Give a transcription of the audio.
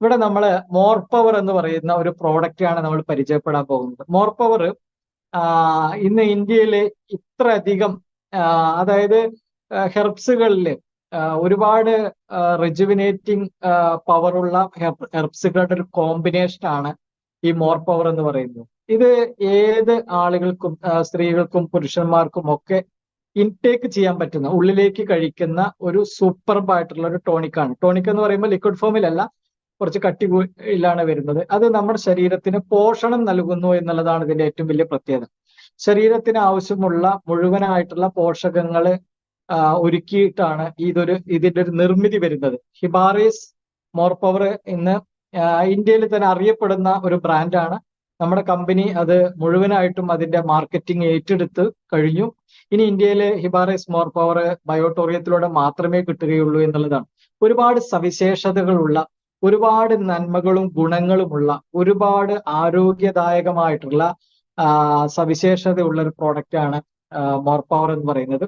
ഇവിടെ നമ്മൾ more power എന്ന് പറയുന്ന ഒരു പ്രോഡക്റ്റ് ആണ് നമ്മൾ പരിചയപ്പെടാൻ പോകുന്നത്. മോർ പവർ ഇന്ന് ഇന്ത്യയിൽ ഇത്രയധികം അതായത് ഹെർബ്സുകളിൽ ഒരുപാട് റിജുവിനേറ്റിംഗ് പവറുള്ള ഹെർബ്സുകളുടെ ഒരു കോമ്പിനേഷൻ ആണ് ഈ മോർ പവർ എന്ന് പറയുന്നത്. ഇത് ഏത് ആളുകൾക്കും സ്ത്രീകൾക്കും പുരുഷന്മാർക്കും ഒക്കെ ഇൻടേക്ക് ചെയ്യാൻ പറ്റുന്ന, ഉള്ളിലേക്ക് കഴിക്കുന്ന ഒരു സൂപ്പർബായിട്ടുള്ള ഒരു ടോണിക്കാണ്. ടോണിക് എന്ന് പറയുമ്പോൾ ലിക്വിഡ് ഫോമിലല്ല, കുറച്ച് കട്ടിയിലാണ് വരുന്നത്. അത് നമ്മുടെ ശരീരത്തിന് പോഷണം നൽകുന്നു എന്നുള്ളതാണ് ഇതിന്റെ ഏറ്റവും വലിയ പ്രത്യേകത. ശരീരത്തിന് ആവശ്യമുള്ള മുഴുവനായിട്ടുള്ള പോഷകങ്ങൾ ഒരുക്കിയിട്ടാണ് ഇതിന്റെ ഒരു നിർമ്മിതി വരുന്നത്. ഹിബാറിസ് മോർ പവർ ഇന്ന് ഇന്ത്യയിൽ തന്നെ അറിയപ്പെടുന്ന ഒരു ബ്രാൻഡാണ്. നമ്മുടെ കമ്പനി അത് മുഴുവനായിട്ടും അതിന്റെ മാർക്കറ്റിംഗ് ഏറ്റെടുത്ത് കഴിഞ്ഞു. ഇനി ഇന്ത്യയിലെ ഹിബാറിസ് മോർ പവർ ബയോട്ടോറിയത്തിലൂടെ മാത്രമേ കിട്ടുകയുള്ളൂ എന്നുള്ളതാണ്. ഒരുപാട് സവിശേഷതകളുള്ള, ഒരുപാട് നന്മകളും ഗുണങ്ങളുമുള്ള, ഒരുപാട് ആരോഗ്യദായകമായിട്ടുള്ള സവിശേഷതയുള്ള ഒരു പ്രോഡക്റ്റ് ആണ് മോർ പവർ എന്ന് പറയുന്നത്.